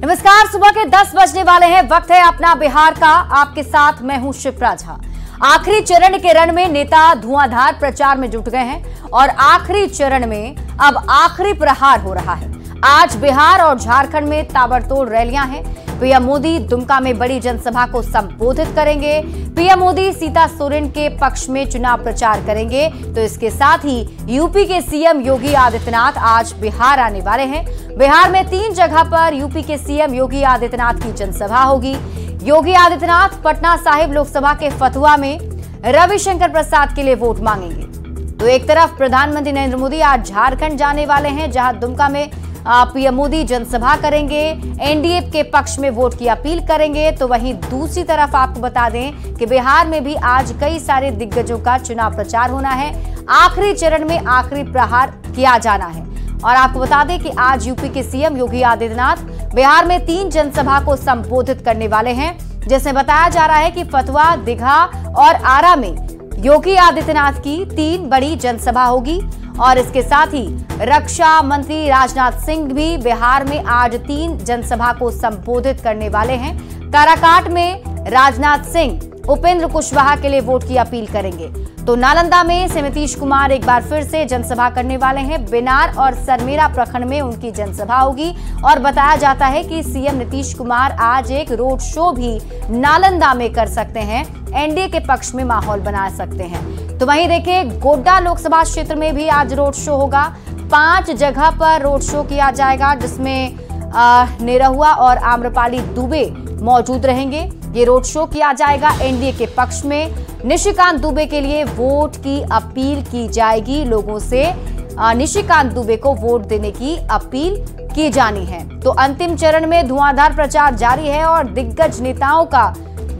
नमस्कार, सुबह के 10 बजने वाले हैं। वक्त है अपना बिहार का। आपके साथ मैं हूं शिप्रा झा। आखिरी चरण के रण में नेता धुआंधार प्रचार में जुट गए हैं और आखिरी चरण में अब आखिरी प्रहार हो रहा है। आज बिहार और झारखंड में ताबड़तोड़ रैलियां हैं। पीएम मोदी दुमका में बड़ी जनसभा को संबोधित करेंगे। पीएम मोदी सीता सोरेन के पक्ष में चुनाव प्रचार करेंगे। तो इसके साथ ही यूपी के सीएम योगी आदित्यनाथ आज बिहार आने वाले हैं। बिहार में 3 जगह पर यूपी के सीएम योगी आदित्यनाथ की जनसभा होगी। योगी आदित्यनाथ पटना साहिब लोकसभा के फतुहा में रविशंकर प्रसाद के लिए वोट मांगेंगे। तो एक तरफ प्रधानमंत्री नरेंद्र मोदी आज झारखंड जाने वाले हैं, जहां दुमका में पीएम मोदी जनसभा करेंगे, एनडीए के पक्ष में वोट की अपील करेंगे। तो वहीं दूसरी तरफ आपको बता दें कि बिहार में भी आज कई सारे दिग्गजों का चुनाव प्रचार होना है। आखिरी चरण में आखिरी प्रहार किया जाना है। और आपको बता दें कि आज यूपी के सीएम योगी आदित्यनाथ बिहार में 3 जनसभा को संबोधित करने वाले हैं, जिसमें बताया जा रहा है कि फतुहा, दीघा और आरा में योगी आदित्यनाथ की 3 बड़ी जनसभा होगी। और इसके साथ ही रक्षा मंत्री राजनाथ सिंह भी बिहार में आज 3 जनसभा को संबोधित करने वाले हैं। काराकाट में राजनाथ सिंह उपेंद्र कुशवाहा के लिए वोट की अपील करेंगे। तो नालंदा में से नीतीश कुमार एक बार फिर से जनसभा करने वाले हैं। बिनार और सरमेरा प्रखंड में उनकी जनसभा होगी। और बताया जाता है कि सीएम नीतीश कुमार आज एक रोड शो भी नालंदा में कर सकते हैं। एनडीए के पक्ष में माहौल बना सकते हैं। तो वहीं देखिए, गोड्डा लोकसभा क्षेत्र में भी आज रोड शो होगा। 5 जगह पर रोड शो किया जाएगा, जिसमें निरहुआ और आम्रपाली दुबे मौजूद रहेंगे। ये रोड शो किया जाएगा एनडीए के पक्ष में। निशिकांत दुबे के लिए वोट की अपील की जाएगी। लोगों से निशिकांत दुबे को वोट देने की अपील की जानी है। तो अंतिम चरण में धुआंधार प्रचार जारी है और दिग्गज नेताओं का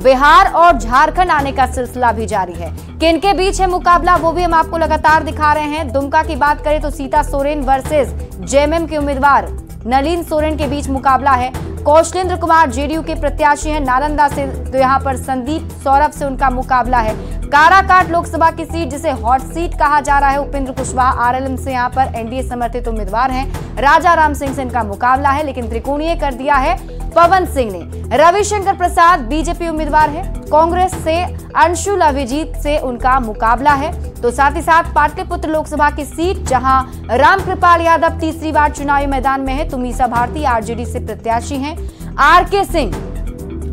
बिहार और झारखंड आने का सिलसिला भी जारी है। किनके बीच है मुकाबला, वो भी हम आपको लगातार दिखा रहे हैं। दुमका की बात करें तो सीता सोरेन वर्सेस जेएमएम के उम्मीदवार नलिन सोरेन के बीच मुकाबला है। कौशलेंद्र कुमार जेडीयू के प्रत्याशी हैं नालंदा से, तो यहाँ पर संदीप सौरभ से उनका मुकाबला है। काराकाट लोकसभा की सीट, जिसे हॉट सीट कहा जा रहा है, उपेंद्र कुशवाहा आरएलएम से यहाँ पर एनडीए समर्थित उम्मीदवार हैं। राजा राम सिंह से इनका मुकाबला है, लेकिन त्रिकोणीय कर दिया है पवन सिंह ने। रविशंकर प्रसाद बीजेपी उम्मीदवार है। कांग्रेस से अंशुल अभिजीत से उनका मुकाबला है। तो साथ ही साथ पाटलिपुत्र लोकसभा की सीट, जहां रामकृपाल यादव तीसरी बार चुनावी मैदान में है, तो मीसा भारती आरजेडी से प्रत्याशी हैं। आरके सिंह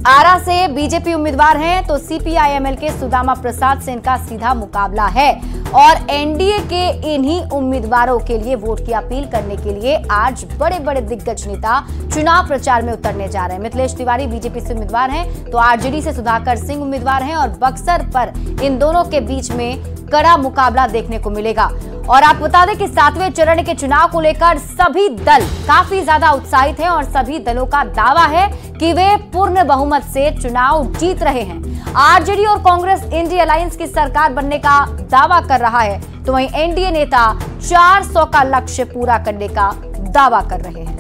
आरा से बीजेपी उम्मीदवार हैं। तो सीपीआईएमएल के सुदामा प्रसाद से इनका सीधा मुकाबला है। और एनडीए के इन्हीं उम्मीदवारों के लिए वोट की अपील करने के लिए आज बड़े बड़े दिग्गज नेता चुनाव प्रचार में उतरने जा रहे हैं। मिथिलेश तिवारी बीजेपी से उम्मीदवार हैं, तो आरजेडी से सुधाकर सिंह उम्मीदवार हैं। और बक्सर पर इन दोनों के बीच में कड़ा मुकाबला देखने को मिलेगा। और आप बता दें कि 7वें चरण के चुनाव को लेकर सभी दल काफी ज्यादा उत्साहित हैं और सभी दलों का दावा है कि वे पूर्ण बहुमत से चुनाव जीत रहे हैं। आरजेडी और कांग्रेस इंडी अलायंस की सरकार बनने का दावा कर रहा है, तो वहीं एनडीए नेता 400 का लक्ष्य पूरा करने का दावा कर रहे हैं।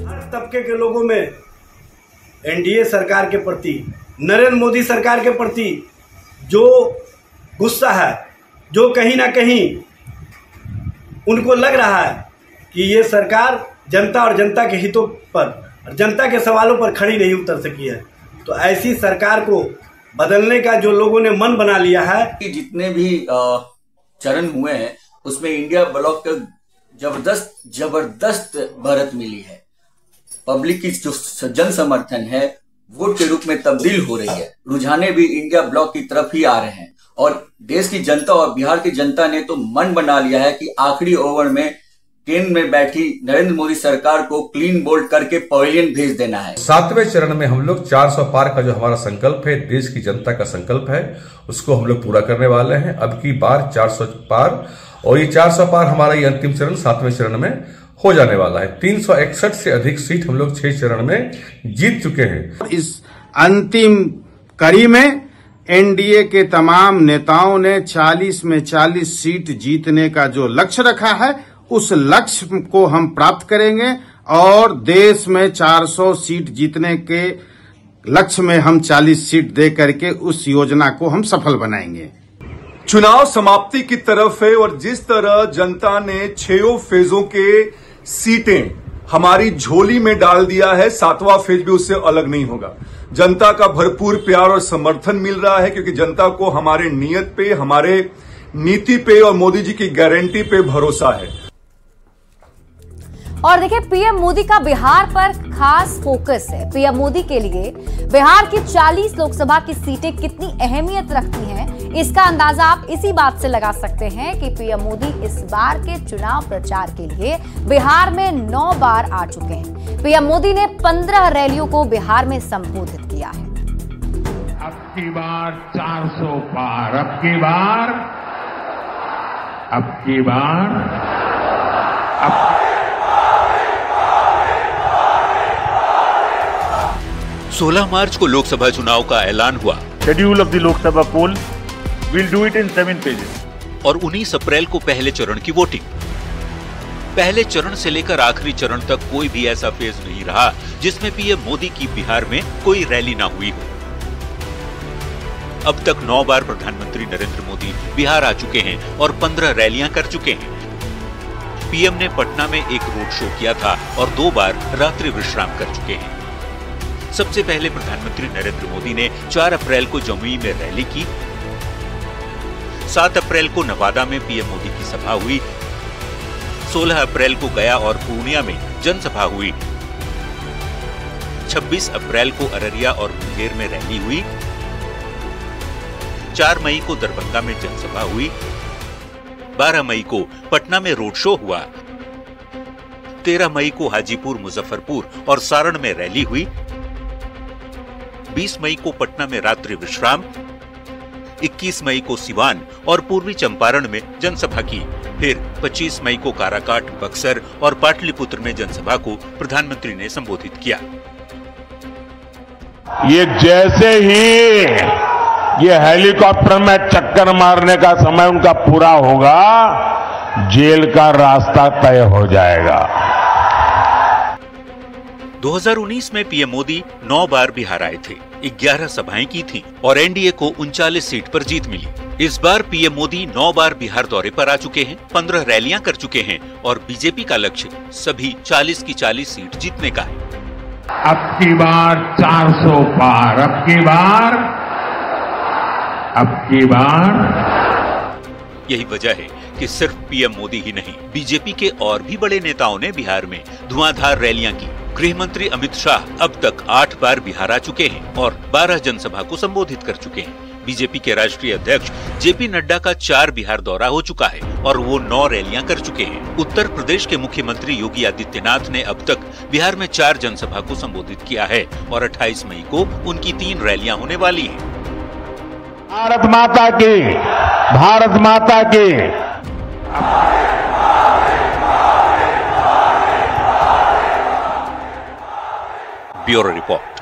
हर तबके के लोगों में एनडीए सरकार के प्रति, नरेंद्र मोदी सरकार के प्रति जो गुस्सा है, जो कहीं ना कहीं उनको लग रहा है कि ये सरकार जनता और जनता के हितों पर और जनता के सवालों पर खड़ी नहीं उतर सकी है, तो ऐसी सरकार को बदलने का जो लोगों ने मन बना लिया है। कि जितने भी चरण हुए हैं उसमें इंडिया ब्लॉक का जबरदस्त बढ़त मिली है। पब्लिक की जो जन समर्थन है वोट के रूप में तब्दील हो रही है। रुझाने भी इंडिया ब्लॉक की तरफ ही आ रहे हैं। और देश की जनता और बिहार की जनता ने तो मन बना लिया है कि आखिरी ओवर में केंद्र में बैठी नरेंद्र मोदी सरकार को क्लीन बोल्ड करके पवेलियन भेज देना है। 7वें चरण में हम लोग 400 पार का जो हमारा संकल्प है, देश की जनता का संकल्प है, उसको हम लोग पूरा करने वाले हैं। अब की बार 400 पार, और ये 400 पार हमारा ये अंतिम चरण 7वें चरण में हो जाने वाला है। 361 से अधिक सीट हम लोग 6 चरण में जीत चुके हैं। इस अंतिम कड़ी में एनडीए के तमाम नेताओं ने 40 में 40 सीट जीतने का जो लक्ष्य रखा है, उस लक्ष्य को हम प्राप्त करेंगे और देश में 400 सीट जीतने के लक्ष्य में हम 40 सीट दे करके उस योजना को हम सफल बनाएंगे। चुनाव समाप्ति की तरफ है और जिस तरह जनता ने 6 फेजों के सीटें हमारी झोली में डाल दिया है। 7वां फेज भी उससे अलग नहीं होगा। जनता का भरपूर प्यार और समर्थन मिल रहा है, क्योंकि जनता को हमारे नियत पे, हमारे नीति पे और मोदी जी की गारंटी पे भरोसा है। और देखिए, पीएम मोदी का बिहार पर खास फोकस है। पीएम मोदी के लिए बिहार की 40 लोकसभा की सीटें कितनी अहमियत रखती हैं, इसका अंदाजा आप इसी बात से लगा सकते हैं कि पीएम मोदी इस बार के चुनाव प्रचार के लिए बिहार में 9 बार आ चुके हैं। पीएम मोदी ने 15 रैलियों को बिहार में संबोधित किया है। अब की बार 400 पार, अब की बार 16 मार्च को लोकसभा चुनाव का ऐलान हुआ। Schedule of the Lok Sabha poll will do it in 7 pages. और 19 अप्रैल को पहले चरण की वोटिंग। पहले चरण से लेकर आखिरी चरण तक कोई भी ऐसा फेज नहीं रहा जिसमें पीएम मोदी की बिहार में कोई रैली ना हुई हो। अब तक 9 बार प्रधानमंत्री नरेंद्र मोदी बिहार आ चुके हैं और 15 रैलियां कर चुके हैं। पीएम ने पटना में एक रोड शो किया था और 2 बार रात्रि विश्राम कर चुके हैं। सबसे पहले प्रधानमंत्री नरेंद्र मोदी ने 4 अप्रैल को जमुई में रैली की। 7 अप्रैल को नवादा में पीएम मोदी की सभा हुई। 16 अप्रैल को गया और पूर्णिया में जनसभा हुई। 26 अप्रैल को अररिया और मुंगेर में रैली हुई। 4 मई को दरभंगा में जनसभा हुई। 12 मई को पटना में रोड शो हुआ। 13 मई को हाजीपुर, मुजफ्फरपुर और सारण में रैली हुई। 20 मई को पटना में रात्रि विश्राम। 21 मई को सिवान और पूर्वी चंपारण में जनसभा की। फिर 25 मई को काराकाट, बक्सर और पाटलिपुत्र में जनसभा को प्रधानमंत्री ने संबोधित किया। ये जैसे ही ये हेलीकॉप्टर में चक्कर मारने का समय उनका पूरा होगा, जेल का रास्ता तय हो जाएगा। 2019 में पीएम मोदी 9 बार बिहार आए थे, 11 सभाएं की थीं और एनडीए को 39 सीट पर जीत मिली। इस बार पीएम मोदी 9 बार बिहार दौरे पर आ चुके हैं, 15 रैलियां कर चुके हैं और बीजेपी का लक्ष्य सभी 40 की 40 सीट जीतने का है। अब की बार 400 पार, अब की बार यही वजह है कि सिर्फ पीएम मोदी ही नहीं, बीजेपी के और भी बड़े नेताओं ने बिहार में धुआंधार रैलियां की। गृह मंत्री अमित शाह अब तक 8 बार बिहार आ चुके हैं और 12 जनसभा को संबोधित कर चुके हैं। बीजेपी के राष्ट्रीय अध्यक्ष जेपी नड्डा का 4 बिहार दौरा हो चुका है और वो 9 रैलियां कर चुके हैं। उत्तर प्रदेश के मुख्यमंत्री योगी आदित्यनाथ ने अब तक बिहार में 4 जनसभा को संबोधित किया है और 28 मई को उनकी 3 रैलियां होने वाली हैं। भारत माता की, भारत माता की। Bureau report.